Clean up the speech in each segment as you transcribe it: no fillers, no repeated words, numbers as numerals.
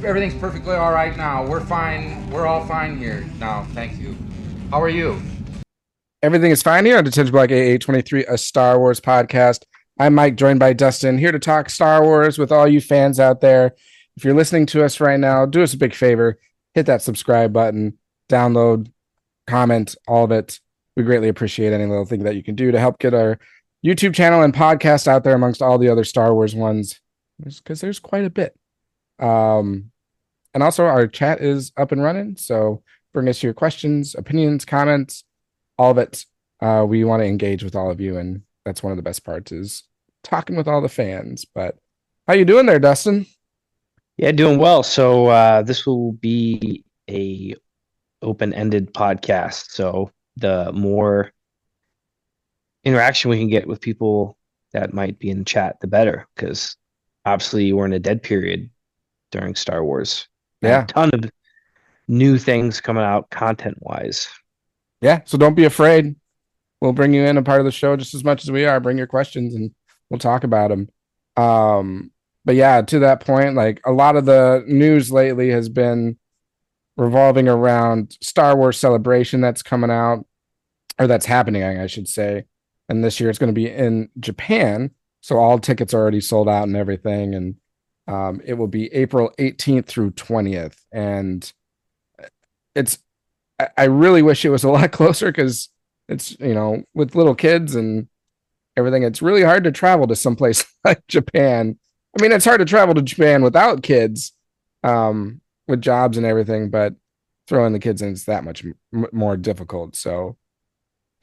everything's perfectly all right now. We're fine. We're all fine here now. Thank you. How are you? Everything is fine here on Detention Block AA23, a Star Wars podcast. I'm Mike, joined by Dustin, here to talk Star Wars with all you fans out there. If you're listening to us right now, do us a big favor. Hit that subscribe button, download, comment, all of it. We greatly appreciate any little thing that you can do to help get our YouTube channel and podcast out there amongst all the other Star Wars ones, because there's quite a bit. And also, our chat is up and running, so bring us your questions, opinions, comments, all of it. We want to engage with all of you, and that's one of the best parts is talking with all the fans. But how you doing there, Dustin? Yeah, doing well. So this will be a open-ended podcast. So the more interaction we can get with people that might be in chat, the better, because obviously we're in a dead period during Star Wars. Yeah. A ton of new things coming out content-wise. Yeah, so don't be afraid. We'll bring you in a part of the show just as much as we are. Bring your questions and we'll talk about them. But yeah, to that point, like a lot of the news lately has been revolving around Star Wars Celebration that's coming out, or that's happening, I should say. And this year it's going to be in Japan. So all tickets are already sold out and everything. And it will be April 18th through 20th. And I really wish it was a lot closer, because it's, with little kids and everything, it's really hard to travel to someplace like Japan. I mean, it's hard to travel to Japan without kids, with jobs and everything, but throwing the kids in is that much more difficult. So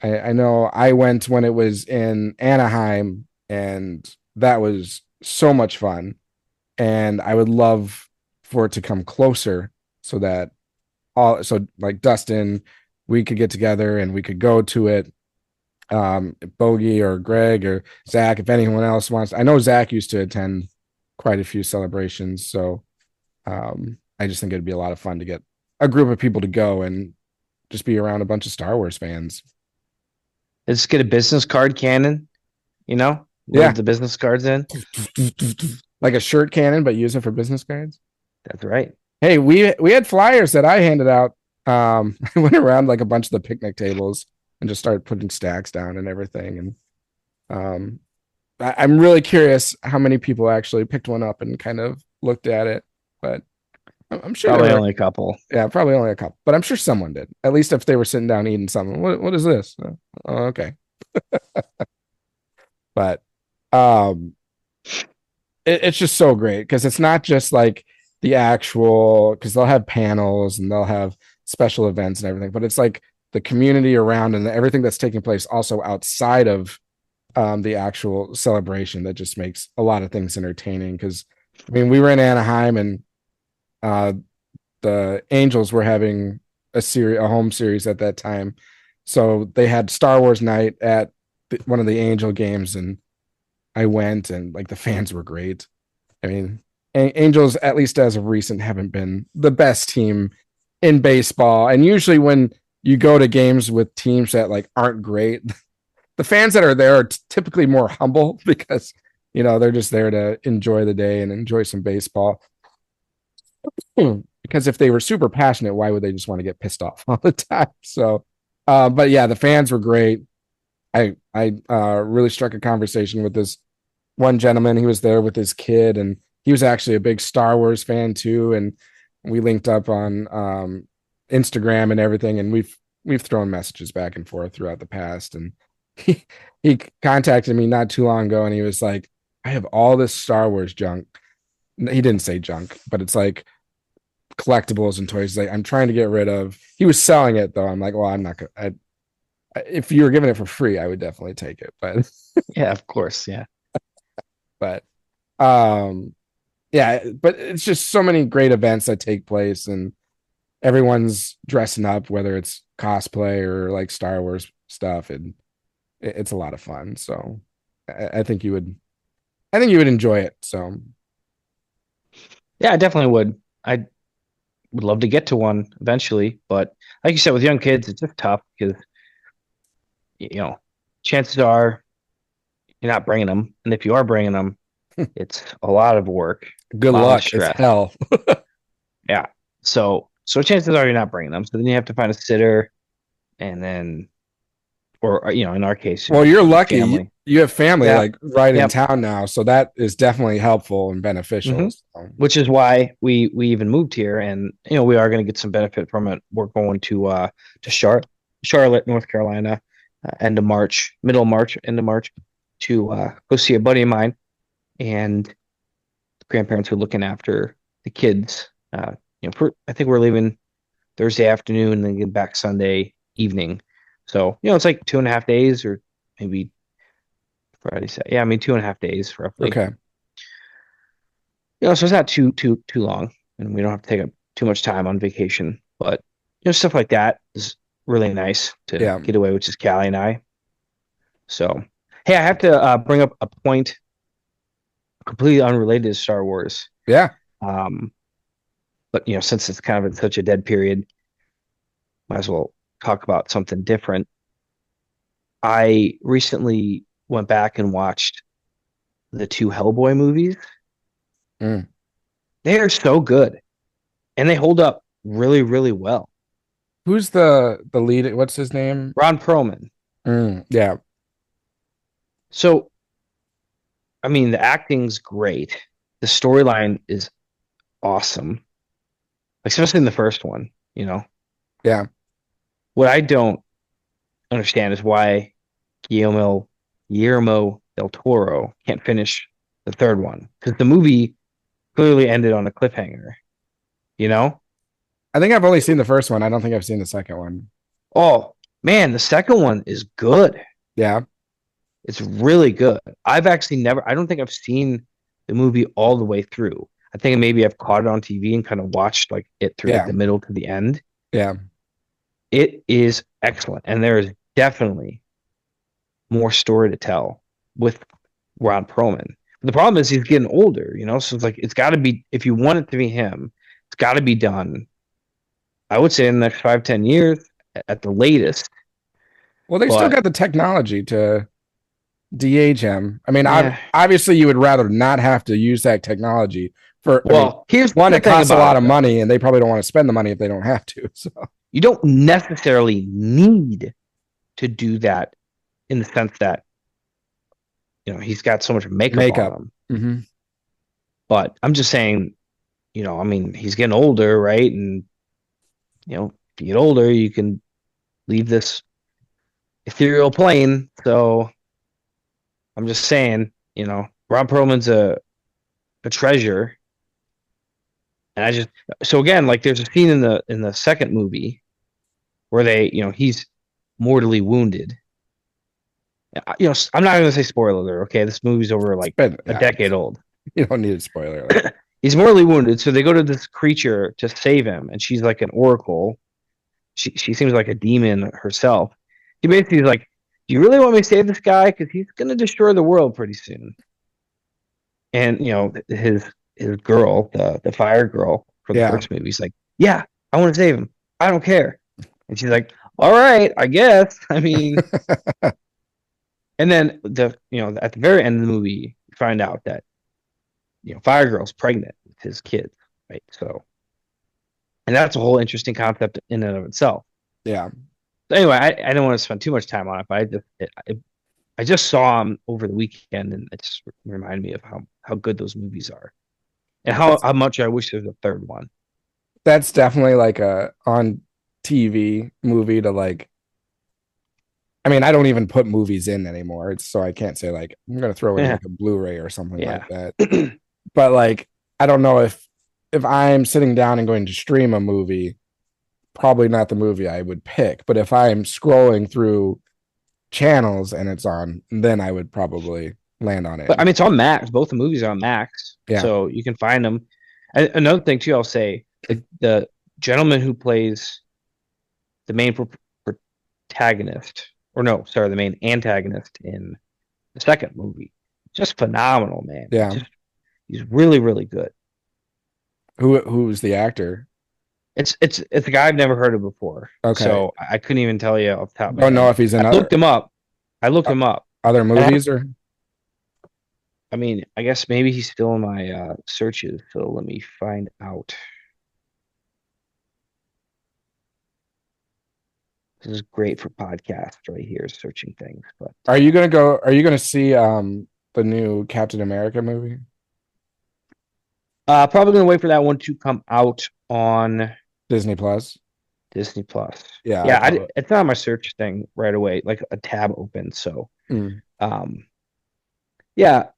I know I went when it was in Anaheim, and that was so much fun. And I would love for it to come closer so that like Dustin, we could get together and we could go to it. Bogey or Greg or Zach, if anyone else wants. I know Zach used to attend quite a few celebrations, so I just think it'd be a lot of fun to get a group of people to go and just be around a bunch of Star Wars fans. Let's get a business card cannon, Yeah, the business cards in. like a shirt cannon, but use it for business cards. That's right. Hey, we had flyers that I handed out. I went around like a bunch of the picnic tables and just started putting stacks down and everything. And I'm really curious how many people actually picked one up and kind of looked at it. But I'm sure Probably only a couple. Yeah, probably only a couple. But I'm sure someone did. At least if they were sitting down eating something. What is this? Oh, okay. But it's just so great, because it's not just like the actual, because they'll have panels and they'll have special events and everything, but it's like the community around and everything that's taking place also outside of the actual celebration that just makes a lot of things entertaining. Because I mean, we were in Anaheim, and the Angels were having a home series at that time, so they had Star Wars night at one of the Angel games, and I went, and like the fans were great. I mean, Angels, at least as of recent, haven't been the best team in baseball. And usually when you go to games with teams that like aren't great, the fans that are there are typically more humble, because, they're just there to enjoy the day and enjoy some baseball. Because if they were super passionate, why would they just want to get pissed off all the time? So, but yeah, the fans were great. I really struck a conversation with this one gentleman. He was there with his kid, and he was actually a big Star Wars fan too. And we linked up on Instagram and everything, and we've thrown messages back and forth throughout the past. And he contacted me not too long ago, and he was like, I have all this Star Wars junk. He didn't say junk, but it's like collectibles and toys. Like, I'm trying to get rid of. He was selling it though. I'm like, well, I'm not gonna. If you were giving it for free, I would definitely take it. But Yeah, of course. Yeah. but yeah, but it's just so many great events that take place, and everyone's dressing up, whether it's cosplay or like Star Wars stuff, and it's a lot of fun. So I think you would enjoy it. So Yeah, I definitely would. I would love to get to one eventually, but like you said, with young kids, it's just tough because chances are you're not bringing them, and if you are bringing them, it's a lot of work. good a lot of luck. It's stress. hell. Yeah. So chances are you're not bringing them. So then you have to find a sitter, and then, or in our case, Well, you're lucky. family. You have family Yeah. like right in Yep. town now, so that is definitely helpful and beneficial. hmm So, Which is why we even moved here, and we are going to get some benefit from it. We're going to Charlotte, North Carolina, end of March, middle of March, end of March, to go see a buddy of mine, and the grandparents are looking after the kids. I think we're leaving Thursday afternoon and then get back Sunday evening. So it's like 2.5 days, or maybe Friday. Yeah, I mean 2.5 days roughly. okay. So it's not too long, and we don't have to take up too much time on vacation. But stuff like that is really nice to Yeah. get away, which is Callie and I. So hey, I have to bring up a point completely unrelated to Star Wars. Yeah. Um, but since it's kind of in such a dead period, might as well talk about something different. I recently went back and watched the two Hellboy movies. Mm. They are so good, and they hold up really, really well. Who's the lead? What's his name? Ron Perlman. Yeah. So, I mean, the acting's great. The storyline is awesome, especially in the first one. Yeah. What I don't understand is why Guillermo del Toro can't finish the third one, because the movie clearly ended on a cliffhanger. You know? I think I've only seen the first one. I don't think I've seen the second one. Oh man, the second one is good. Yeah. It's really good. I've actually never. I don't think I've seen the movie all the way through. I think maybe I've caught it on TV and kind of watched like it through like Yeah. the middle to the end. Yeah. It is excellent, and there is definitely more story to tell with Ron Perlman. The problem is he's getting older. So it's like it's got to be, if you want it to be him, it's got to be done. I would say in the next 5-10 years at the latest. Well, they still But got the technology to de-age him. I mean, yeah, obviously you would rather not have to use that technology for, I mean, well, here's one, the it thing costs a about lot it, of though. money and they probably don't want to spend the money if they don't have to. So You don't necessarily need to do that in the sense that he's got so much makeup on makeup. him. Mm-hmm. But I'm just saying, I mean, he's getting older, right? And if you get older, you can leave this ethereal plane. So I'm just saying, Ron Perlman's a treasure. And so again, like there's a scene in the second movie where he's mortally wounded. I'm not going to say spoiler alert. Okay, this movie's over like a decade old. You don't need a spoiler alert. He's mortally wounded, so they go to this creature to save him, and she's like an oracle. She seems like a demon herself. She basically is like, "Do you really want me to save this guy? Because he's going to destroy the world pretty soon." And his girl, the fire girl for the Yeah. first movie, he's like, "Yeah, I want to save him. I don't care." And she's like, "All right, I guess." I mean, and then at the very end of the movie, you find out that Fire Girl's pregnant with his kid, right? So, and that's a whole interesting concept in and of itself. Yeah. So anyway, I don't want to spend too much time on it, but I just saw him over the weekend, and it just reminded me of how good those movies are, and how much I wish there was a third one. That's definitely like a on TV movie to like. I mean, I don't even put movies in anymore. So I can't say like I'm gonna throw in like a Blu-ray or something like that. But like I don't know if I'm sitting down and going to stream a movie, probably not the movie I would pick. But if I'm scrolling through channels and it's on, then I would probably land on it. But I mean, it's on Max. Both the movies are on Max, Yeah. So you can find them. And another thing too, I'll say the gentleman who plays the main protagonist, or no, sorry, the main antagonist in the second movie, just phenomenal, man. Yeah. He's really, really good. Who's the actor? It's a guy I've never heard of before. Okay. So I couldn't even tell you off the top of my Don't head. know if he's in I looked him up. Other movies or I mean, I guess maybe he's still in my searches, so let me find out. This is great for podcasts right here, searching things. But Are you gonna go? Are you gonna see the new Captain America movie? probably gonna wait for that one to come out on Disney Plus. Disney Plus. Yeah, I Yeah, probably. it's not on my search thing right away, like a tab open. So, Mm. um, yeah,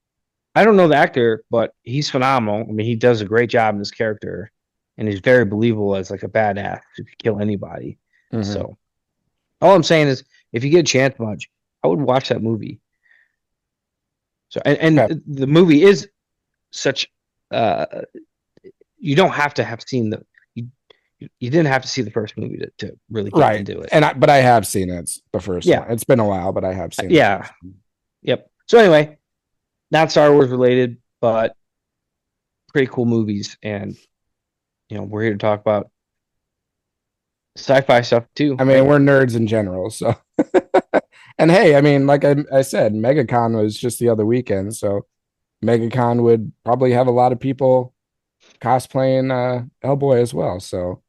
I don't know the actor, but he's phenomenal. I mean, he does a great job in this character, and he's very believable as like a badass who could kill anybody. Mhm. So, all I'm saying is, if you get a chance, much, I would watch that movie. So, Okay. and the movie is such. Uh, you don't have to have seen the. You didn't have to see the first movie to really get Right. into it. But I have seen it. The first Yeah, one. It's been a while, but I have seen it. yeah, yep. So anyway, not Star Wars related, but pretty cool movies, and we're here to talk about sci-fi stuff too, I mean, right? we're nerds in general, so. And hey, I mean, like I said, Megacon was just the other weekend, so Megacon would probably have a lot of people cosplaying Hellboy as well. So,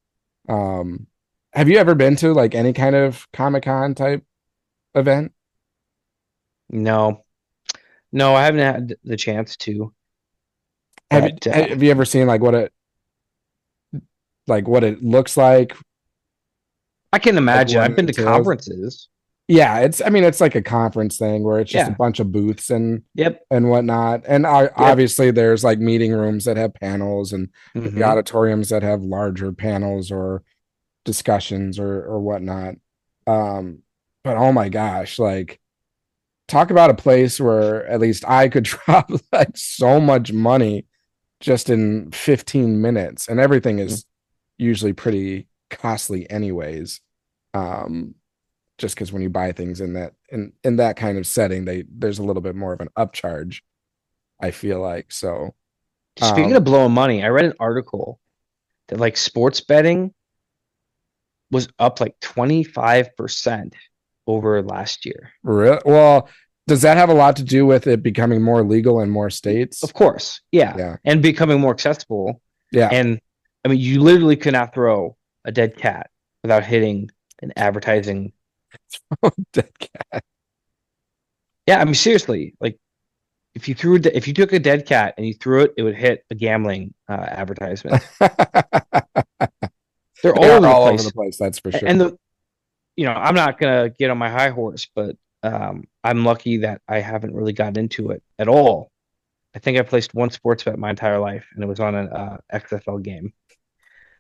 um, have you ever been to like any kind of Comic Con type event? No, no, I haven't had the chance to, Have you but have you ever seen like what it looks I can like imagine. what I've it been to entails? conferences. Yeah, it's I mean it's like a conference thing where it's just a Yeah. bunch of booths Yep. and whatnot. And Yep. obviously there's like meeting rooms that have panels and maybe Hmm. auditoriums that have larger panels or discussions or whatnot. Um, but oh my gosh, like talk about a place where at least I could drop like so much money just in 15 minutes, and everything is usually pretty costly anyways. Um, just because when you buy things in that kind of setting, there's a little bit more of an upcharge, I feel like. So Speaking um of blowing money, I read an article that like sports betting was up like 25% over last year. well, does that have a lot to do with it becoming more legal in more Of states? course, yeah, Yeah. and becoming more accessible. Yeah. And I mean, you literally could not throw a dead cat without hitting an advertising. Dead cat. Yeah, I mean, seriously, like if you took a dead cat and you threw it, it would hit a gambling advertisement. They're They all are over the all over the place, place, that's for sure. and I'm not gonna get on my high horse, but I'm lucky that I haven't really gotten into it at all. I think I placed one sports bet my entire life, and it was on an XFL game.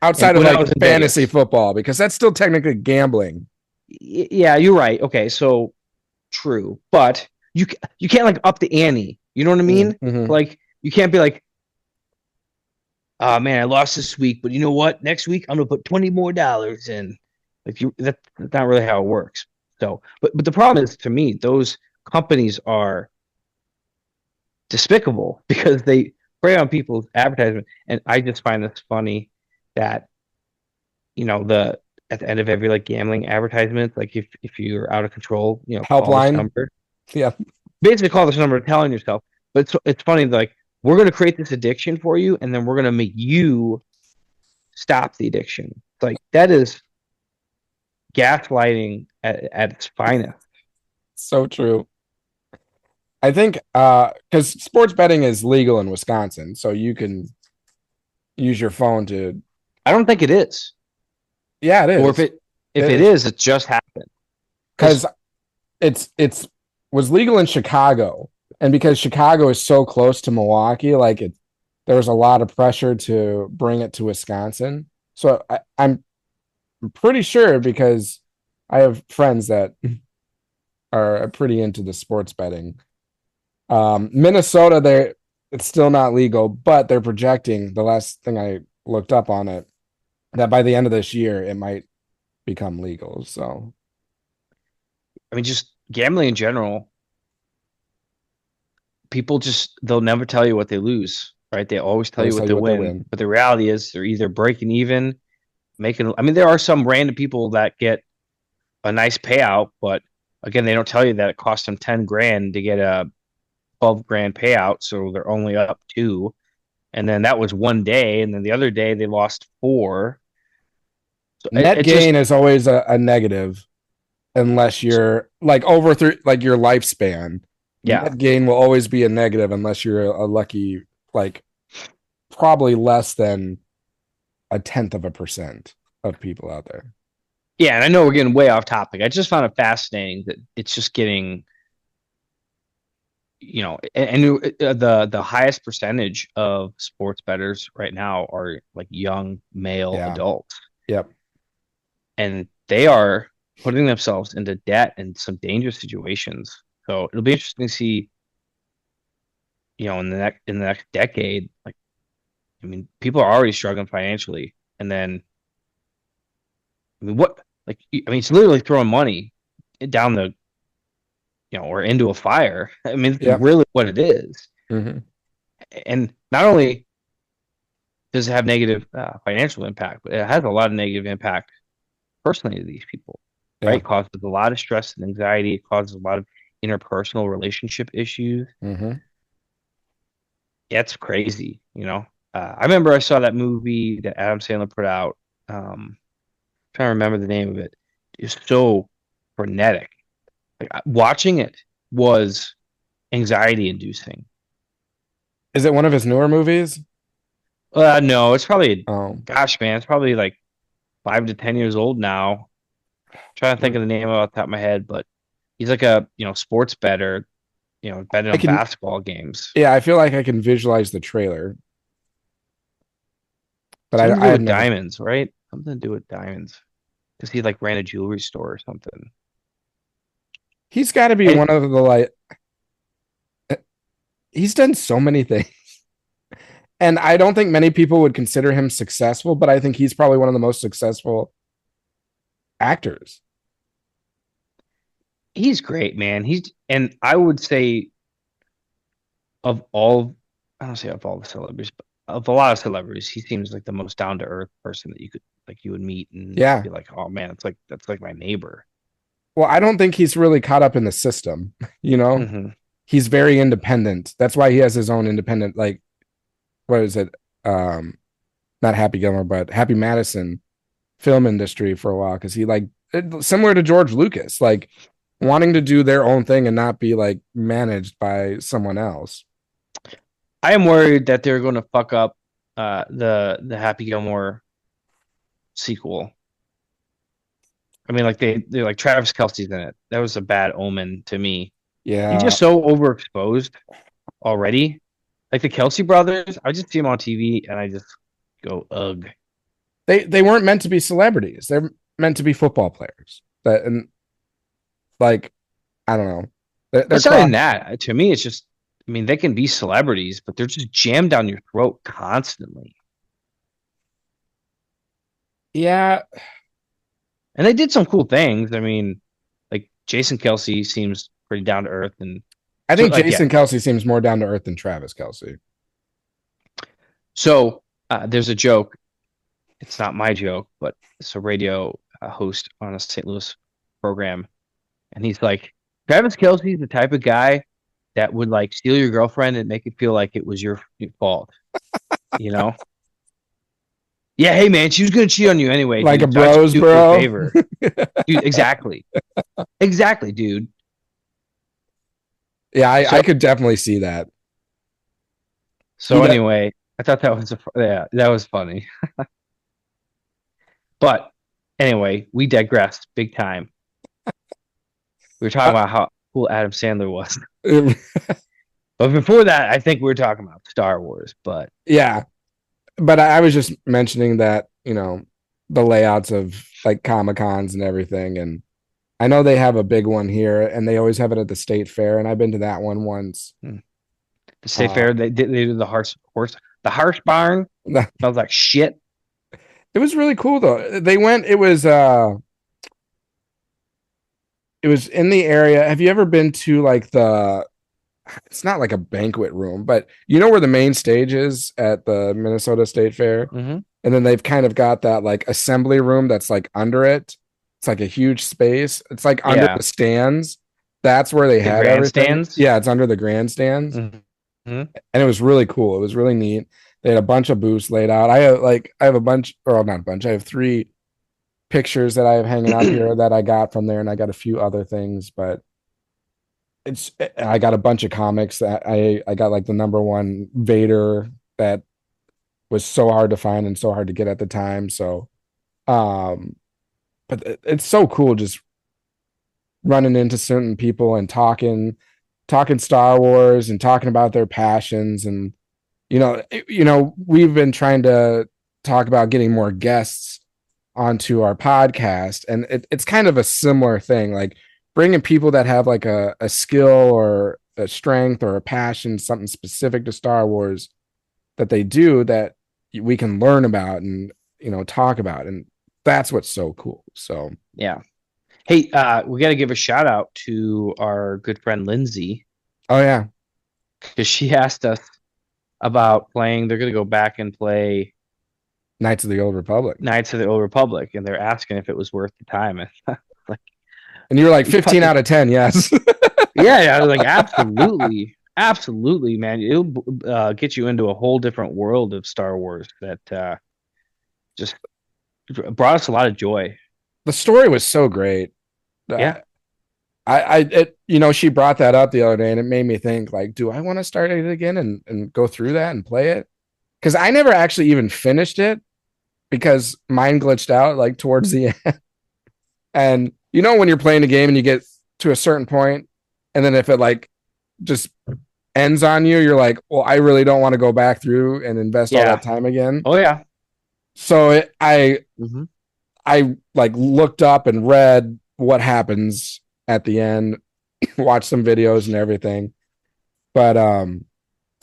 And Outside of when I like was in fantasy Vegas, football, because that's still technically gambling. yeah, you're right. Okay, so true, but you can't like up the ante. You know what I mean? Mm-hmm. Like you can't be like, oh man, I lost this week, but you know what? Next week I'm gonna put $20 more in. Like that's not really how it works. So, but the problem is to me, those companies are despicable because they prey on people's advertisement. And I just find this funny that the at the end of every like gambling advertisement, like if you're out of control, call this Helpline. number. Yeah. Basically, call this number, telling yourself. But it's funny, like we're gonna create this addiction for you, and then we're gonna make you stop the addiction. It's like that is gaslighting at its finest. So true. I think because sports betting is legal in Wisconsin, so you can use your phone to. I don't think it is, Yeah, it or is. if It it is is, it just happened. because it's was legal in Chicago, and because Chicago is so close to Milwaukee, like there was a lot of pressure to bring it to Wisconsin. So I'm pretty sure because I have friends that are pretty into the sports betting. Minnesota, it's still not legal, but they're projecting the last thing I looked up on it that by the end of this year it might become legal. So I mean, just gambling in general, people they'll never tell you what they lose, right? They always tell you always what tell they you what they win. win. But the reality is they're either breaking even, making, I mean, there are some random people that get a nice payout, but again, they don't tell you that it costs them 10 grand to get a 12 grand payout. So they're only up two. And then that was one day. And then the other day they lost four. So Net it just, gain is always a negative. unless you're like over through like your lifespan. Yeah. Net gain will always be a negative unless you're a lucky, like probably less than 0.1% of people out there. Yeah, and I know we're getting way off topic. I just found it fascinating that it's just getting, the highest percentage of sports bettors right now are like young male Yeah. adults, Yep. and they are putting themselves into debt in some dangerous situations. So it'll be interesting to see, in the next decade, like, I mean, people are already struggling financially, and then, I mean, it's literally throwing money down or into a fire. I mean, it's Yep. really what it is. Mm-hmm. And not only does it have negative financial impact, but it has a lot of negative impact personally to these people, right? Yeah. It causes a lot of stress and anxiety. It causes a lot of interpersonal relationship issues. Mm-hmm. Yeah, it's crazy, I remember I saw that movie that Adam Sandler put out. Trying to remember the name of it. It's so frenetic. Like, watching it was anxiety inducing. Is it one of his newer movies? No, it's probably, Oh, gosh, man, it's probably like 5 to 10 years old now. Trying to think of the name off the top of my head, but he's like a sports bettor, betting I on can. basketball games. Yeah, I feel like I can visualize the trailer, but Something to I do had with never. diamonds, right? Something to do with diamonds. Because he like ran a jewelry store or something. He's got to be And one of the like. He's done so many things, and I don't think many people would consider him successful. But I think he's probably one of the most successful actors. he's great, man. And I would say of all, I don't say of all the celebrities, but of a lot of celebrities, he seems like the most down to earth person that you would meet and Yeah. be like, oh man, it's like that's like my neighbor. Well, I don't think he's really caught up in the system. You know, Hmm. he's very independent. That's why he has his own independent, like, what is it? Not Happy Gilmore, but Happy Madison film industry for a while. Cause he like similar to George Lucas, like wanting to do their own thing and not be like managed by someone else. I am worried that they're going to fuck up the Happy Gilmore sequel. I mean, like they like Travis Kelce's in it. That was a bad omen to me. He's Yeah. just so overexposed already. Like the Kelsey brothers, I just see them on TV and I just go, ugh. They weren't meant to be celebrities. They're meant to be football players. That and like I don't know. They're It's not even that. To me, it's just, I mean, they can be celebrities, but they're just jammed down your throat constantly. Yeah. And they did some cool things. I mean, like Jason Kelsey seems pretty down to earth, and I so think like yeah. Jason Kelsey seems more down to earth than Travis Kelsey. So there's a joke. It's not my joke, but it's a radio host on a St. Louis program, and he's like, Travis Kelsey's the type of guy that would like steal your girlfriend and make it feel like it was your fault, you know? Yeah, hey man, she was gonna cheat on you anyway. Like Dude. a So I just bros, do you a bro. favor. Dude, exactly. Exactly, dude. Yeah, So I could definitely see that. so anyway, I thought that was that was funny. But anyway, we digressed big time. We were talking about how cool Adam Sandler was. But before that, I think we were talking about Star Wars, but Yeah, but I was just mentioning that, the layouts of like Comic Cons and everything. And I know they have a big one here and they always have it at the state fair. And I've been to that one once. the State Fair, they did the the horse barn smells like shit. It was really cool though. It was in the area. Have you ever been to like it's not like a banquet room, but you know where the main stage is at the Minnesota State Fair? Mm-hmm. And then they've kind of got that like assembly room that's like under it. It's like a huge space. It's like under the stands. That's where they had everything. Grandstands? Yeah, it's under the grandstands. Mm-hmm. And it was really cool. It was really neat. They had a bunch of booths laid out. I have a bunch, or not a bunch. I have 3 pictures that I have hanging up here that I got from there, and I got a few other things, but I got a bunch of comics that I got like the number one Vader that was so hard to find and so hard to get at the time. So, um, but it's so cool just running into certain people and talking Star Wars and talking about their passions. And we've been trying to talk about getting more guests onto our podcast, and it's kind of a similar thing, like bringing people that have like a skill or a strength or a passion, something specific to Star Wars that they do that we can learn about and talk about, and that's what's so cool. So Yeah. Hey, we got to give a shout out to our good friend Lindsay, oh yeah, because she asked us about playing. They're going to go back and play Knights of the Old Republic, Knights of the Old Republic, and they're asking if it was worth the time. Like, and you're like 15 out of 10, yes. yeah, I was like, absolutely, absolutely, man. It'll get you into a whole different world of Star Wars that just brought us a lot of joy. The story was so great. Yeah. She brought that up the other day, and it made me think, like, do I want to start it again and go through that and play it? Because I never actually even finished it because mine glitched out like towards the end. And when you're playing a game and you get to a certain point, and then if it like just ends on you, you're like, well, I really don't want to go back through and invest all that time again. Oh yeah. So I like looked up and read what happens at the end, watched some videos and everything. But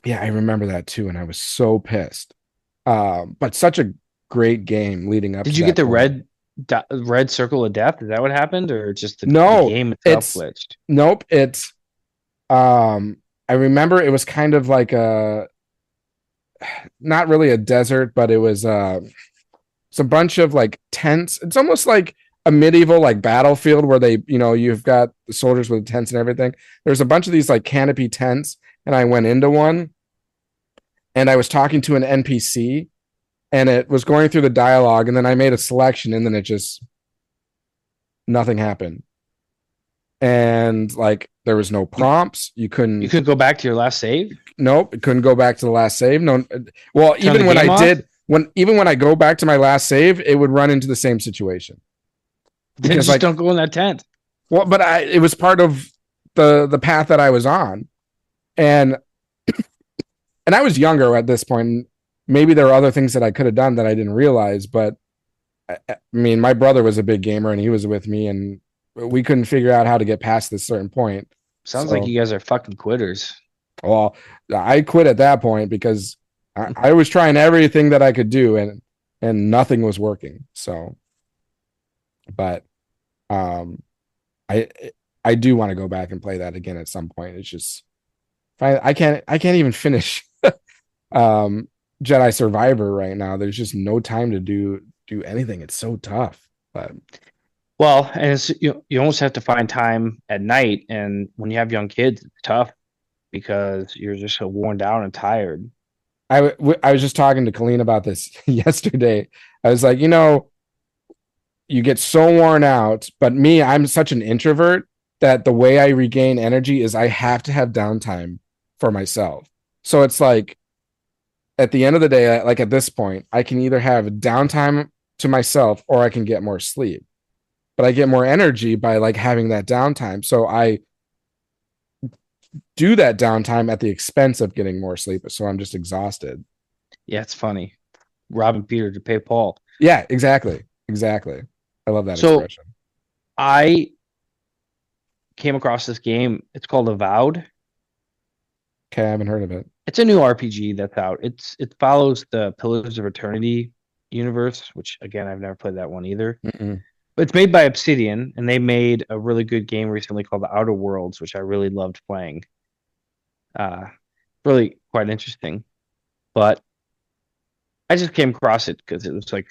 yeah, I remember that too, and I was so pissed. But such a great game leading up. Did you get the red circle of death? Is that what happened, or just the game itself glitched? Nope. It's I remember it was kind of like not really a desert, but it was it's a bunch of like tents. It's almost like a medieval like battlefield where they, you've got the soldiers with tents and everything. There's a bunch of these like canopy tents, and I went into one, and I was talking to an NPC, and it was going through the dialogue, and then I made a selection, and then it just nothing happened. And like there was no prompts. You couldn't go back to your last save? Nope, it couldn't go back to the last save. No, well, even when I did, when I go back to my last save, it would run into the same situation. Because just don't go in that tent. Well, but it was part of the path that I was on, and I was younger at this point. Maybe there were other things that I could have done that I didn't realize. But I mean, my brother was a big gamer, and he was with me, and we couldn't figure out how to get past this certain point. Sounds like you guys are fucking quitters. Well, I quit at that point because I was trying everything that I could do, and nothing was working. So, but I do want to go back and play that again at some point. It's just I can't even finish Jedi Survivor right now. There's just no time to do anything. It's so tough. But well, and it's, you almost have to find time at night, and when you have young kids, it's tough because you're just so worn down and tired. I was just talking to Colleen about this yesterday. I was like, you get so worn out, but me, I'm such an introvert that the way I regain energy is I have to have downtime for myself. So it's like at the end of the day, like at this point, I can either have downtime to myself or I can get more sleep. But I get more energy by like having that downtime. So I do that downtime at the expense of getting more sleep. So I'm just exhausted. Yeah, it's funny. Robbing Peter to pay Paul. Yeah, exactly. I love that expression. I came across this game. It's called Avowed. Okay, I haven't heard of it. It's a new RPG that's out. It follows the Pillars of Eternity universe, which again, I've never played that one either. Mm-mm. But it's made by Obsidian, and they made a really good game recently called The Outer Worlds, which I really loved playing. Really quite interesting. But I just came across it because it was like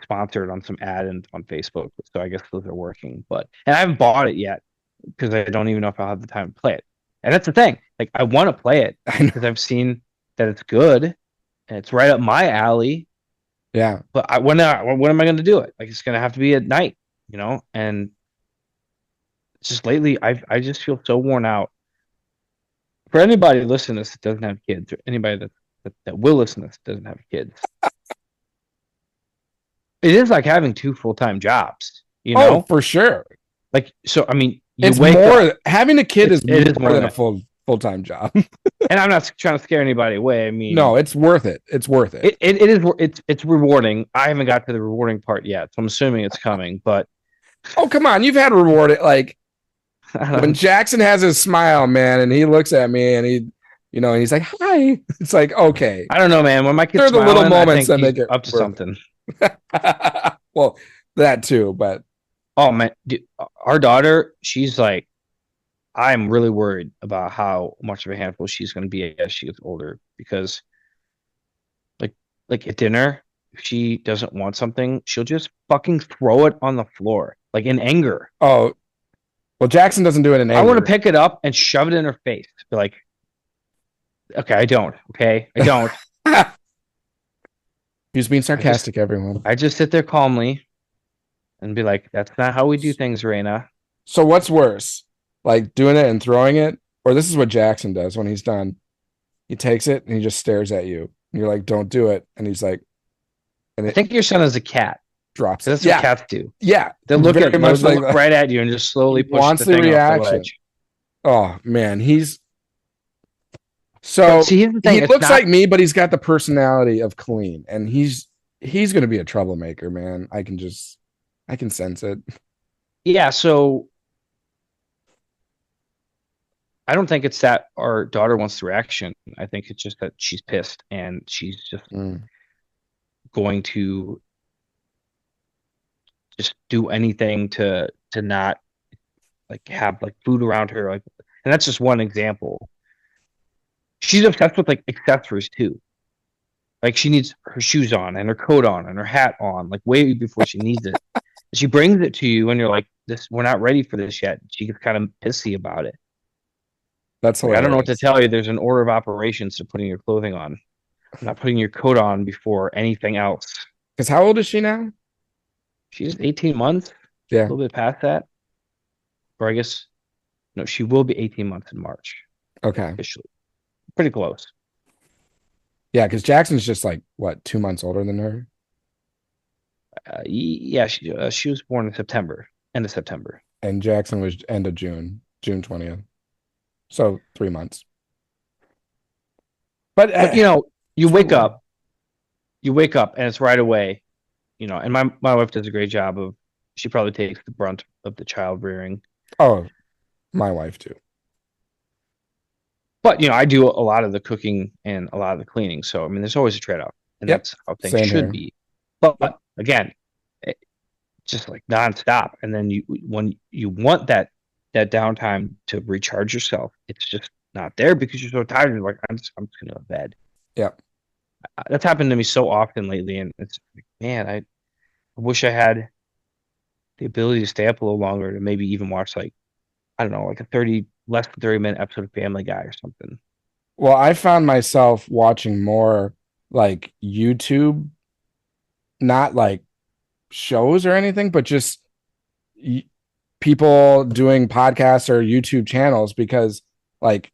sponsored on some ad and on Facebook. So I guess those are working. And I haven't bought it yet because I don't even know if I'll have the time to play it. And that's the thing. Like I want to play it because I've seen that it's good and it's right up my alley. Yeah. But when am I going to do it? Like, it's going to have to be at night, and just lately, I just feel so worn out. For anybody listening to this that doesn't have kids, or anybody that will listen to this that doesn't have kids, it is like having two full-time jobs, Oh, for sure. Like, so, I mean, you It's wake more up, having a kid is it is more more than than a full-time job. and I'm not trying to scare anybody away. I mean, No, it's worth it. It's worth it. it is, it's rewarding. I haven't got to the rewarding part yet, so I'm assuming it's coming, but Oh, come on. You've had rewarded. Like I when Jackson has his smile, man, and he looks at me and and he's like, hi. It's like, okay. don't know, man. When my kids They're the little smiling, moments that I think make he's it up to worth something. Well, that too, but Oh man, dude, our daughter, she's like, I'm really worried about how much of a handful she's going to be as she gets older because, like, at dinner, if she doesn't want something, she'll just fucking throw it on the floor, like in anger. oh, well, Jackson doesn't do it in I want to anger. pick it up and shove it in her face. Be like, okay, I don't. Okay, I don't. He's being sarcastic, everyone. I just sit there calmly and be like, that's not how we do things, Raina. So what's worse? Like doing it and throwing it? Or this is what Jackson does when he's done. He takes it and he just stares at you. And you're like, don't do it. And he's like, and I it think your son is a cat. drops it. That's what cats do. Yeah. They'll look Very much they'll like look that. right at you and just slowly He push wants the the thing off the reaction. ledge. Oh man, so But see, here's the thing, he it's looks not- like me, but he's got the personality of Clean, and he's gonna be a troublemaker, man. I can sense it. Yeah, so I don't think it's that our daughter wants the reaction. I think it's just that she's pissed and she's just going to just do anything to not like have like food around her, like, and that's just one example. She's obsessed with like accessories too. Like she needs her shoes on and her coat on and her hat on, like way before she needs it. She brings it to you and you're like, "This, we're not ready for this yet." She gets kind of pissy about it. That's Like, hilarious. I don't know what to tell you. There's an order of operations to putting your clothing on, not putting your coat on before anything else. Because how old is she now? She's 18 months, a Yeah. little bit past that. Or I guess, no, she will be 18 months in March, Okay. officially. Pretty close. Yeah, because Jackson's just like what, 2 months older than her? Yeah, she was born in September, end of September. And Jackson was end of June, June 20th. So 3 months. But you wake up and it's right away, and my wife does a great job of, she probably takes the brunt of the child rearing. oh, my wife too. But I do a lot of the cooking and a lot of the cleaning. So I mean, there's always a trade-off, and Yep. that's how things Same should here. be. But again, just like nonstop. And then when you want that downtime to recharge yourself, it's just not there because you're so tired. You're like, I'm just gonna go to bed. Yeah. That's happened to me so often lately, and it's like, man, I wish I had the ability to stay up a little longer to maybe even watch, like, I don't know, like a less than 30-minute episode of Family Guy or something. Well, I found myself watching more like YouTube, not like shows or anything, but just people doing podcasts or YouTube channels because like,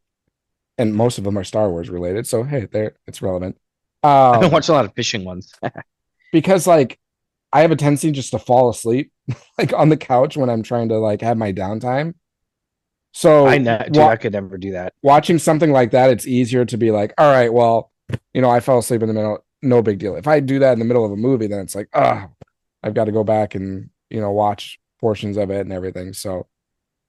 and most of them are Star Wars related. So, hey, it's relevant. I've been watching a lot of fishing ones. Because like I have a tendency just to fall asleep like on the couch when I'm trying to like have my downtime. So I could never do that. Watching something like that, it's easier to be like, all right, well, I fell asleep in the middle, no big deal. If I do that in the middle of a movie, then it's like, I've got to go back and watch portions of it and everything. So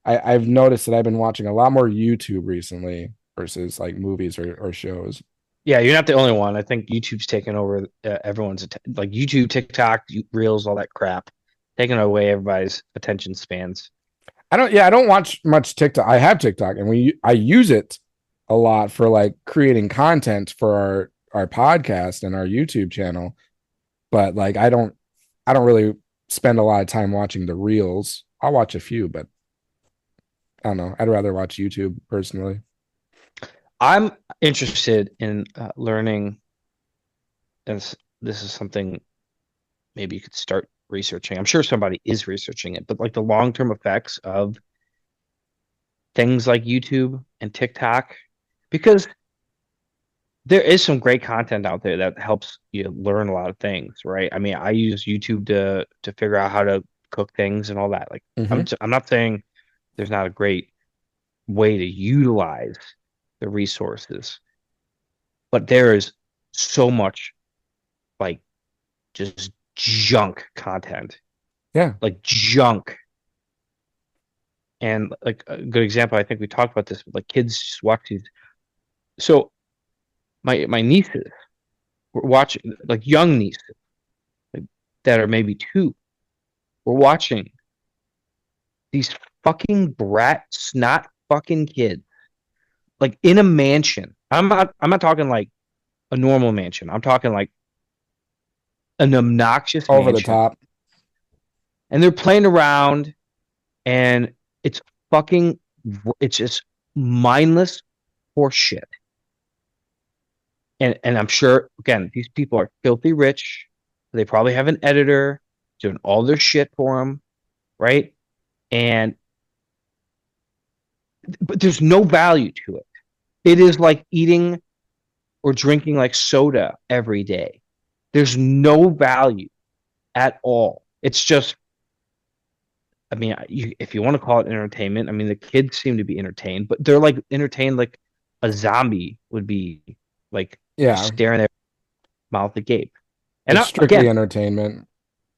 I've noticed that I've been watching a lot more YouTube recently versus like movies or shows. Yeah, you're not the only one. I think YouTube's taken over everyone's like YouTube, TikTok, Reels, all that crap, taking away everybody's attention spans. I don't watch much TikTok. I have TikTok and I use it a lot for like creating content for our podcast and our YouTube channel. But like I don't really spend a lot of time watching the Reels. I'll watch a few, but I don't know. I'd rather watch YouTube personally. I'm interested in learning, and this is something maybe you could start researching. I'm sure somebody is researching it, but like the long-term effects of things like YouTube and TikTok, because there is some great content out there that helps you learn a lot of things, right? I mean, I use YouTube to figure out how to cook things and all that. Like, Mm-hmm. I'm not saying there's not a great way to utilize the resources, but there is so much like just junk content, Yeah. like junk. And like a good example, I think we talked about this, but like kids just watch these. So my nieces were watching, like young nieces, like, that are maybe 2, were watching these fucking brat snot fucking kids, like in a mansion. I'm not talking like a normal mansion. I'm talking like an obnoxious Over the mansion. top. And they're playing around, and it's fucking, it's just mindless horseshit. And I'm sure, again, these people are filthy rich. They probably have an editor doing all their shit for them, right? And but there's no value to it. It is like eating or drinking like soda every day. There's no value at all. It's just, I mean, if you want to call it entertainment, I mean, the kids seem to be entertained, but they're like entertained like a zombie would be, like just Yeah. staring their mouth agape. And It's strictly again, entertainment.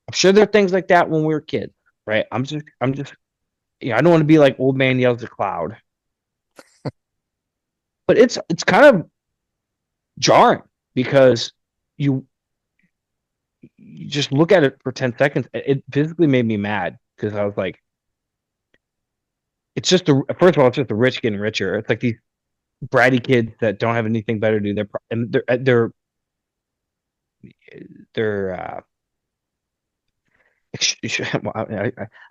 I'm sure there are things like that when we were kids, right? I'm just, I don't want to be like old man yells at cloud, but it's kind of jarring because you you just look at it for 10 seconds. It physically made me mad because I was like, it's just first of all, it's just the rich getting richer. It's like these bratty kids that don't have anything better to do. They're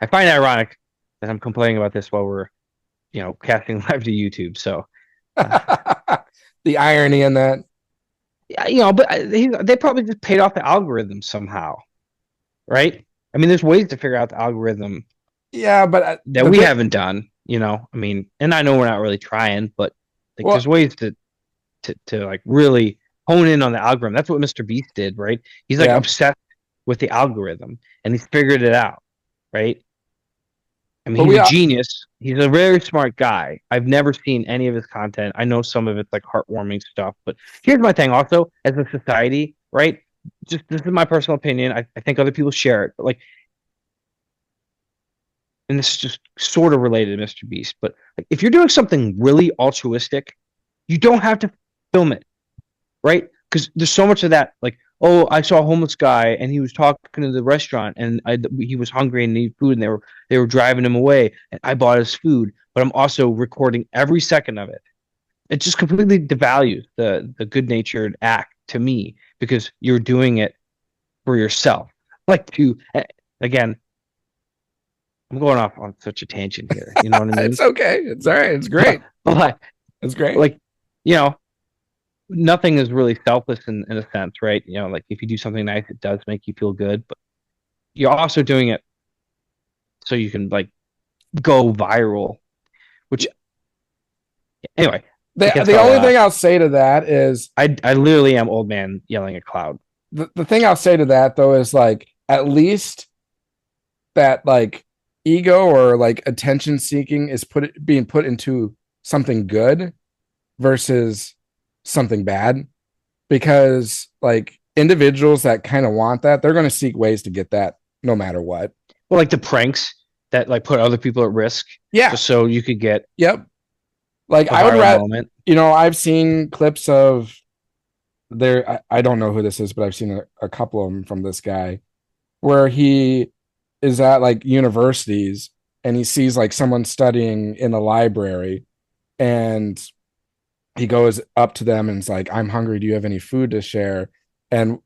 I find it ironic that I'm complaining about this while we're, casting live to YouTube. So, The irony in that. yeah, but they probably just paid off the algorithm somehow, right? I mean, there's ways to figure out the algorithm Yeah, but that we haven't done. I mean, and I know we're not really trying, but like, well, there's ways to like really hone in on the algorithm. That's what Mr. Beast did, right? He's like yeah. obsessed with the algorithm, and he's figured it out, right? I mean, But he's we a are, genius. He's a very smart guy. I've never seen any of his content. I know some of it's like heartwarming stuff, but here's my thing also, as a society, right? Just this is my personal opinion. I think other people share it, but like, and this is just sort of related to Mr. Beast, but like, if you're doing something really altruistic, you don't have to film it, right? Because there's so much of that. Like, oh, I saw a homeless guy and he was talking to the restaurant, and he was hungry and needed food, and they were driving him away, and I bought his food, but I'm also recording every second of it. It just completely devalues the good natured act to me because you're doing it for yourself. Like, to again, I'm going off on such a tangent here. You know what I mean? it's okay. It's all right. It's great. But It's great. like, you know, nothing is really selfless in a sense, right? Like, if you do something nice, it does make you feel good, but you're also doing it so you can like go viral, which, anyway, The only thing I'll say to that is I literally am old man yelling at cloud. the thing I'll say to that though is like at least that like ego or like attention seeking is being put into something good versus something bad, because like individuals that kind of want that, they're going to seek ways to get that no matter what. Well, like the pranks that like put other people at risk, Yeah. just so you could get Yep. Like a I would viral rather, moment. I've seen clips of I don't know who this is, but I've seen a couple of them from this guy where he is at like universities and he sees like someone studying in a library, and he goes up to them and is like, I'm hungry. Do you have any food to share? And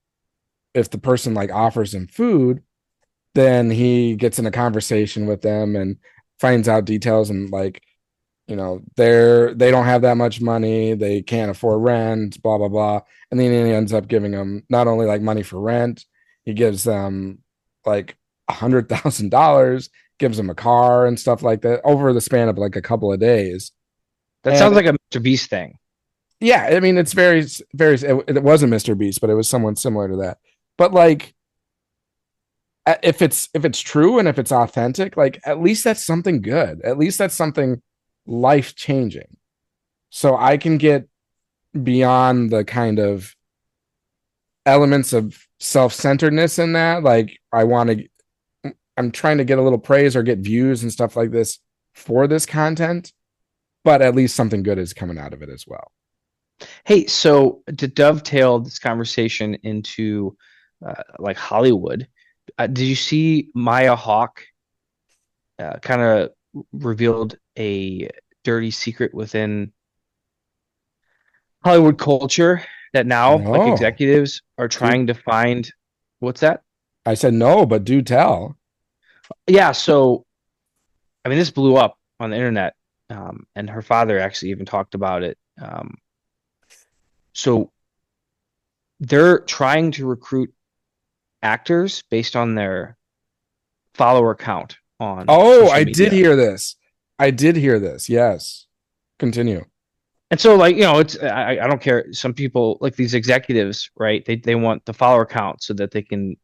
if the person like offers him food, then he gets in a conversation with them and finds out details, and like, they don't have that much money, they can't afford rent, blah blah blah. And then he ends up giving them not only like money for rent, He gives them like $100,000, gives them a car and stuff like that over the span of like a couple of days. That sounds And like a Mr. Beast thing. yeah, I mean, it's very. It wasn't Mr. Beast, but it was someone similar to that. But like, if it's true and if it's authentic, like at least that's something good. At least that's something life changing. So I can get beyond the kind of elements of self centeredness in that. Like I'm trying to get a little praise or get views and stuff like this for this content, but at least something good is coming out of it as well. Hey, so to dovetail this conversation into like Hollywood, did you see Maya Hawke kind of revealed a dirty secret within Hollywood culture that now like No, executives are do trying to find what's that? I said no, but do tell. Yeah, so I mean this blew up on the internet, and her father actually even talked about it. So they're trying to recruit actors based on their follower count on Oh, social I did media. hear this. I did hear this. Yes. Continue. And so like, it's I don't care. Some people like these executives, right? They want the follower count so that they can,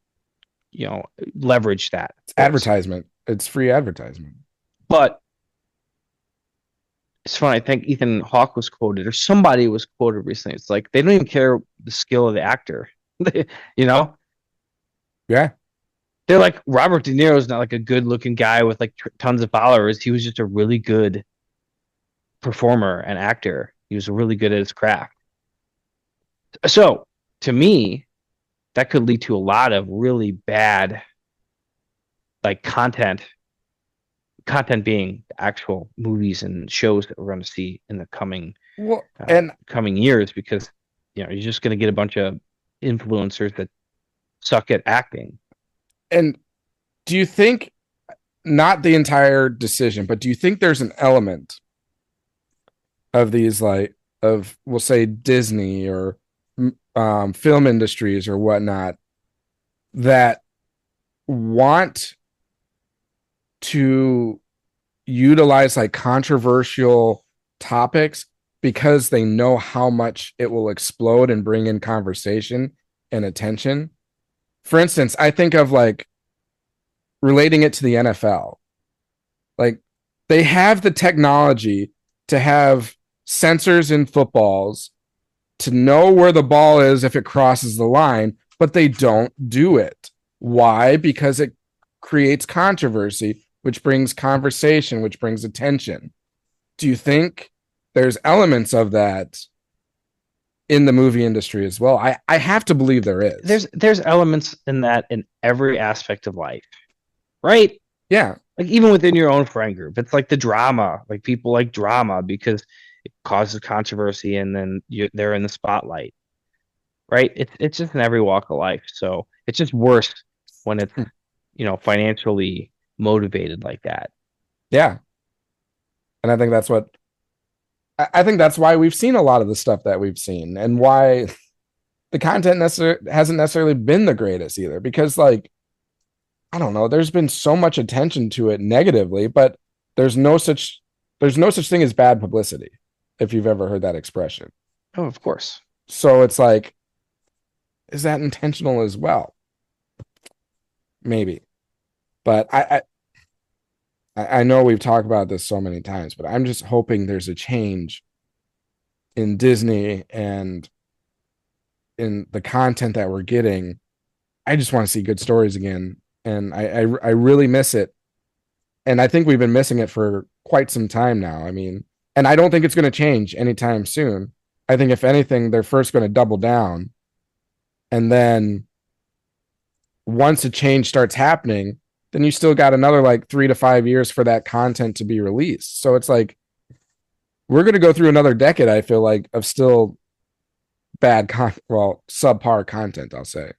you know, leverage that, It's of course. advertisement. It's free advertisement. But it's funny, I think Ethan Hawke was quoted or somebody was quoted recently. It's like they don't even care the skill of the actor. You know? Yeah. They're like Robert De Niro is not like a good looking guy with like tons of followers. He was just a really good performer and actor. He was really good at his craft. So to me, that could lead to a lot of really bad like content being the actual movies and shows that we're going to see in the Well, and coming years because you're just going to get a bunch of influencers that suck at acting. and do you think not the entire decision, but do you think there's an element of these like of we'll say Disney or film industries or whatnot that want to utilize like controversial topics because they know how much it will explode and bring in conversation and attention. For instance, I think of like relating it to the NFL. Like they have the technology to have sensors in footballs to know where the ball is if it crosses the line, but they don't do it. Why? Because it creates controversy, which brings conversation, which brings attention. Do you think there's elements of that in the movie industry as well? I have to believe there is. There's elements in that in every aspect of life, right? Yeah. Like even within your own friend group, it's like the drama. Like people like drama because it causes controversy, and then they're in the spotlight, right? It's just in every walk of life. So it's just worse when it's financially motivated like that. Yeah. And I think that's what I think that's why we've seen a lot of the stuff that we've seen and why the content hasn't necessarily been the greatest either. Because like, I don't know, there's been so much attention to it negatively, but there's no such there's no such thing as bad publicity, if you've ever heard that expression. Oh, of course. So it's like, is that intentional as well? Maybe. But I know we've talked about this so many times, but I'm just hoping there's a change in Disney and in the content that we're getting. I just want to see good stories again, and I really miss it, and I think we've been missing it for quite some time now. I mean, and I don't think it's going to change anytime soon. I think if anything, they're first going to double down, and then once a change starts happening, then you still got another like 3 to 5 years for that content to be released. So it's like we're going to go through another decade, I feel like, of still subpar content, I'll say.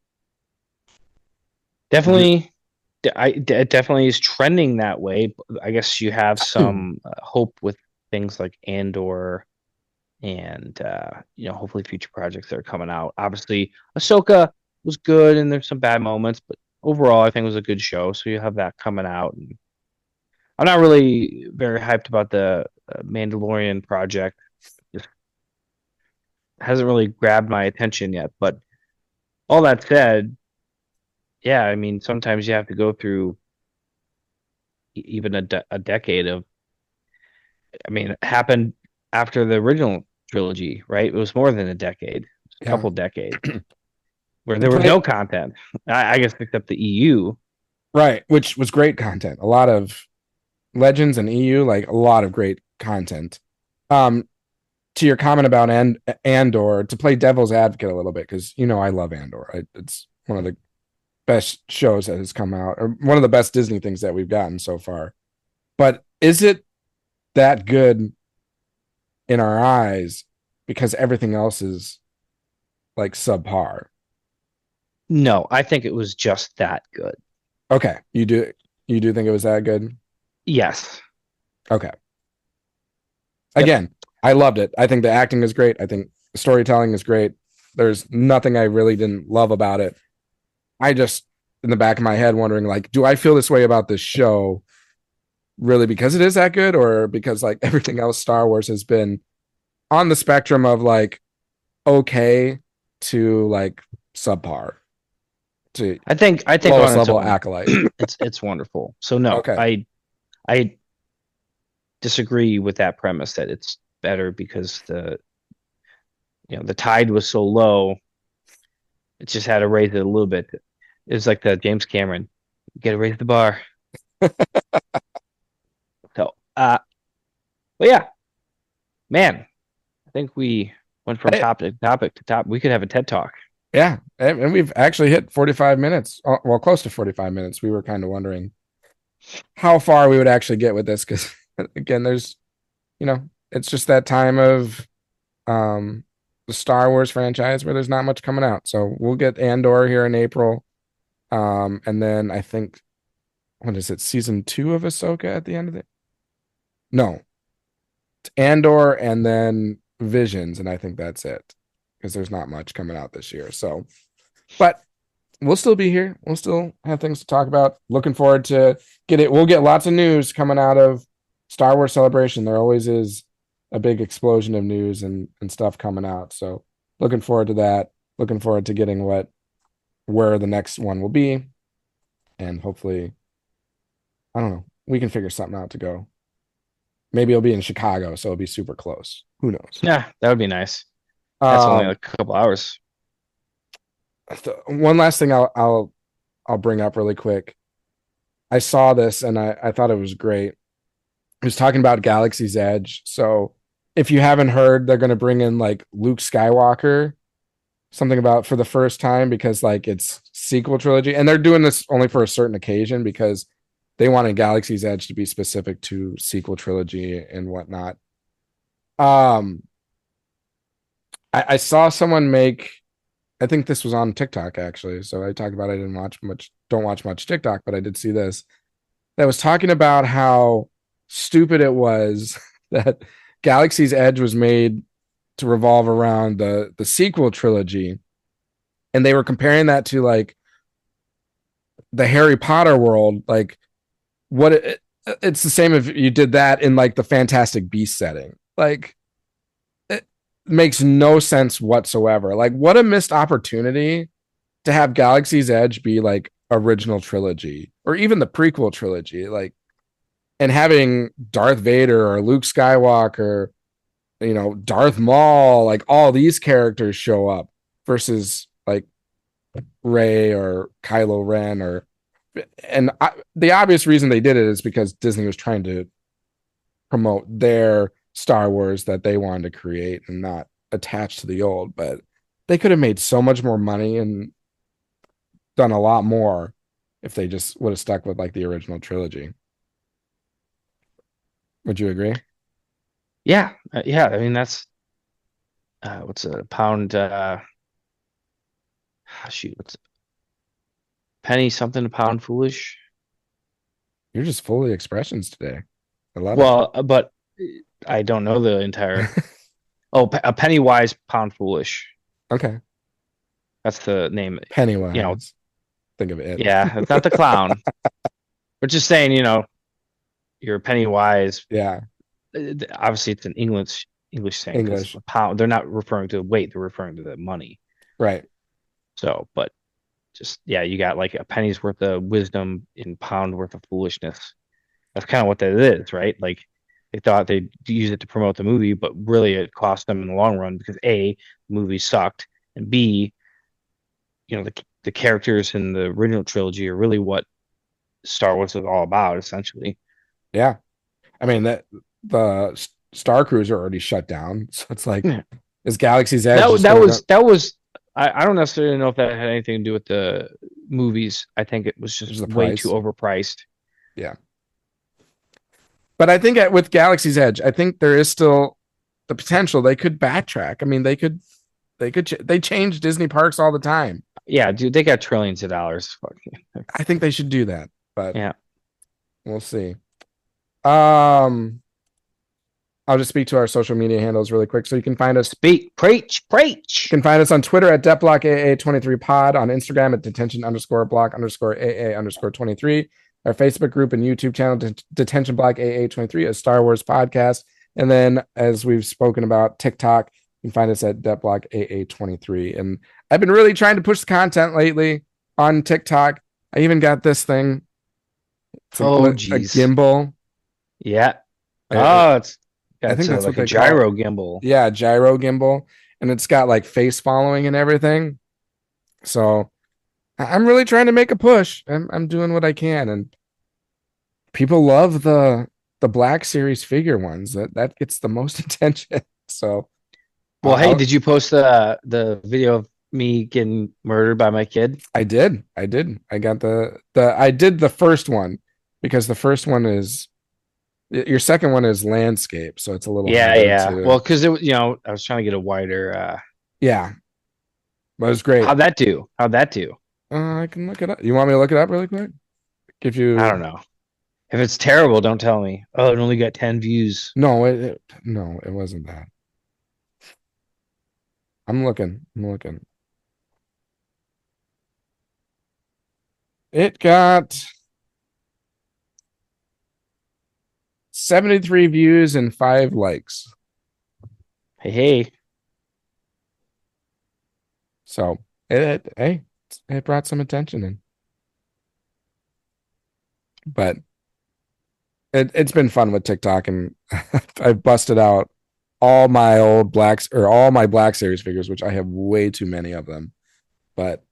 Definitely, it definitely is trending that way. I guess you have some hope with things like Andor and hopefully future projects that are coming out. Obviously, Ahsoka was good, and there's some bad moments, but overall, I think it was a good show. So you have that coming out. And I'm not really very hyped about the Mandalorian project. Just hasn't really grabbed my attention yet. But all that said, yeah, I mean, sometimes you have to go through even a decade of. I mean, it happened after the original trilogy, right? It was more than a decade, a Yeah. couple decades, where there was no content. I guess except the EU. Right, which was great content. A lot of Legends and EU, like a lot of great content. Um, to your comment about Andor, to play devil's advocate a little bit, because I love Andor. It's one of the best shows that has come out, or one of the best Disney things that we've gotten so far. But is it that good in our eyes because everything else is like subpar? No, I think it was just that good. Okay, you do think it was that good? Yes. Okay. Again, I loved it. I think the acting is great. I think the storytelling is great. There's nothing I really didn't love about it. I just, in the back of my head, wondering, like, do I feel this way about this show really because it is that good, or because like everything else Star Wars has been on the spectrum of like okay to like subpar to I think lowest on its level own, acolyte? it's wonderful. So no, Okay. I disagree with that premise that it's better because the tide was so low. It just had to raise it a little bit. It was like the James Cameron, you got to raise the bar. So, but yeah, man, I think we went from Hey, topic to top. We could have a TED talk. yeah, and we've actually hit 45 minutes. Well, close to 45 minutes. We were kind of wondering how far we would actually get with this, because again, there's it's just that time of the Star Wars franchise where there's not much coming out. So we'll get Andor here in April. And then I think, what is it, season 2 of Ahsoka at the end of it? No. It's Andor and then Visions, and I think that's it. Because there's not much coming out this year. So, but we'll still be here. We'll still have things to talk about. Looking forward to get it. We'll get lots of news coming out of Star Wars Celebration. There always is a big explosion of news and stuff coming out. So looking forward to that. Looking forward to getting where the next one will be. And hopefully, I don't know, we can figure something out to go. Maybe it'll be in Chicago, so it'll be super close. Who knows? Yeah, that would be nice. That's only like a couple hours. One last thing I'll bring up really quick. I saw this and I thought it was great. It was talking about Galaxy's Edge. So if you haven't heard, they're going to bring in like Luke Skywalker, something about for the first time, because like it's sequel trilogy, and they're doing this only for a certain occasion because they wanted Galaxy's Edge to be specific to sequel trilogy and whatnot. I saw someone make, I think this was on TikTok actually. So I talked about, I don't watch much TikTok, but I did see this that was talking about how stupid it was that Galaxy's Edge was made to revolve around the sequel trilogy. And they were comparing that to like the Harry Potter world. Like it's the same if you did that in like the Fantastic Beast setting. Like, makes no sense whatsoever. Like, what a missed opportunity to have Galaxy's Edge be like original trilogy or even the prequel trilogy, like, and having Darth Vader or Luke Skywalker, Darth Maul, like all these characters show up versus like Rey or Kylo Ren the obvious reason they did it is because Disney was trying to promote their Star Wars that they wanted to create and not attach to the old, but they could have made so much more money and done a lot more if they just would have stuck with like the original trilogy. Would you agree? Yeah, yeah. I mean, that's what's a pound? Shoot, what's a penny something a pound foolish? You're just full of expressions today. I love Well, but I don't know the entire. it. Oh, a penny wise, pound foolish. Okay. That's the name. Pennywise. You know, Think of it. yeah, it's not the clown. But just saying, you're Pennywise. Yeah. Obviously, it's an English thing because English. pound. They're not referring to the weight; they're referring to the money. Right. So, but just yeah, you got like a penny's worth of wisdom in pound worth of foolishness. That's kind of what that is, right? Like they thought they'd use it to promote the movie, but really it cost them in the long run because A, the movie sucked, and B, the characters in the original trilogy are really what Star Wars is all about, essentially. Yeah. I mean that the Star Cruiser already shut down, so it's like, Yeah. is Galaxy's Edge That just that gonna was go? that was I don't necessarily know if that had anything to do with the movies. I think it was Just just the way too price? overpriced. Yeah. But I think with Galaxy's Edge, I think there is still the potential they could backtrack. I mean, they change Disney parks all the time. Yeah, dude, they got trillions of dollars. I think they should do that, but Yeah. we'll see. Um, I'll just speak to our social media handles really quick. So you can find us. Preach. You can find us on Twitter at DetBlock AA23pod, on Instagram at detention_block_AA_23, our Facebook group and YouTube channel, Detention Block AA23, a Star Wars podcast. And then, as we've spoken about, TikTok, you can find us at DetBlock AA23. And I've been really trying to push the content lately on TikTok. I even got this thing. It's a gimbal. Yeah. I It's think that's like what a they gyro call it. gimbal. Yeah, gyro gimbal. And it's got like face following and everything. So I'm really trying to make a push. I'm doing what I can. And people love the Black Series figure ones. That gets the most attention. So Well, hey, did you post the video of me getting murdered by my kid? I did. I got I did the first one because the first one is your second one is landscape, so it's a little Yeah. to... Well, because it was, I was trying to get a wider. Yeah, but it was great. How'd that do? I can look it up. You want me to look it up really quick? Give you... I don't know. If it's terrible, don't tell me. Oh, it only got 10 views. No, it wasn't that. I'm looking. It got 73 views and 5 likes. Hey. So it brought some attention in. But it's been fun with TikTok, and I've busted out all my Black Series figures, which I have way too many of them. But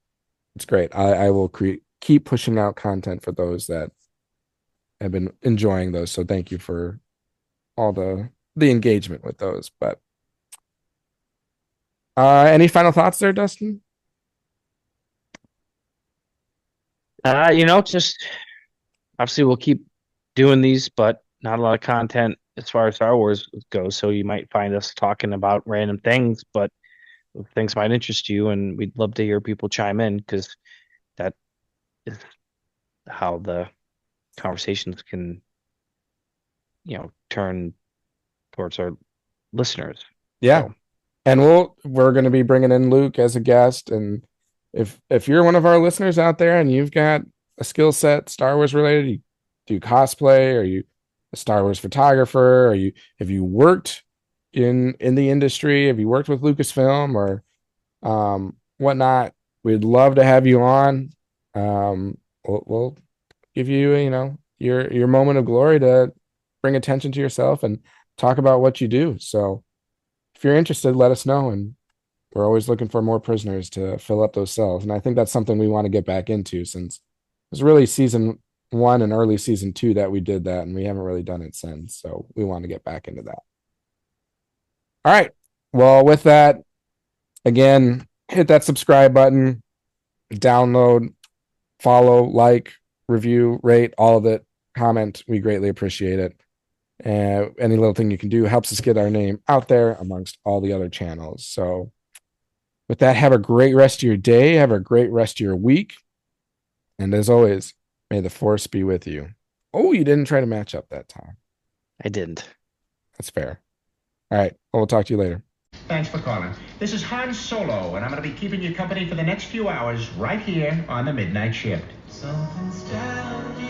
it's great. I will keep pushing out content for those that have been enjoying those. So thank you for all the engagement with those. But any final thoughts there, Dustin? Just obviously we'll keep doing these, but not a lot of content as far as Star Wars goes. So you might find us talking about random things, but things might interest you, and we'd love to hear people chime in because that is how the conversations can, turn towards our listeners. Yeah. So. And we're going to be bringing in Luke as a guest. And if you're one of our listeners out there and you've got a skill set Star Wars related, you do cosplay, or you a Star Wars photographer, or have you worked in the industry, have you worked with Lucasfilm or whatnot, we'd love to have you on. We'll give you your moment of glory to bring attention to yourself and talk about what you do. So if you're interested, let us know. And we're always looking for more prisoners to fill up those cells. And I think that's something we want to get back into, since it was really season 1 and early season 2 that we did that, and we haven't really done it since. So we want to get back into that. All right. Well, with that, again, hit that subscribe button, download, follow, like, review, rate, all of it, comment. We greatly appreciate it. Any little thing you can do helps us get our name out there amongst all the other channels. So with that, have a great rest of your day. Have a great rest of your week. And as always, may the Force be with you. Oh, you didn't try to match up that time. I didn't. That's fair. All right. Well, we'll talk to you later. Thanks for calling. This is Han Solo, and I'm going to be keeping you company for the next few hours right here on the midnight shift. Something's down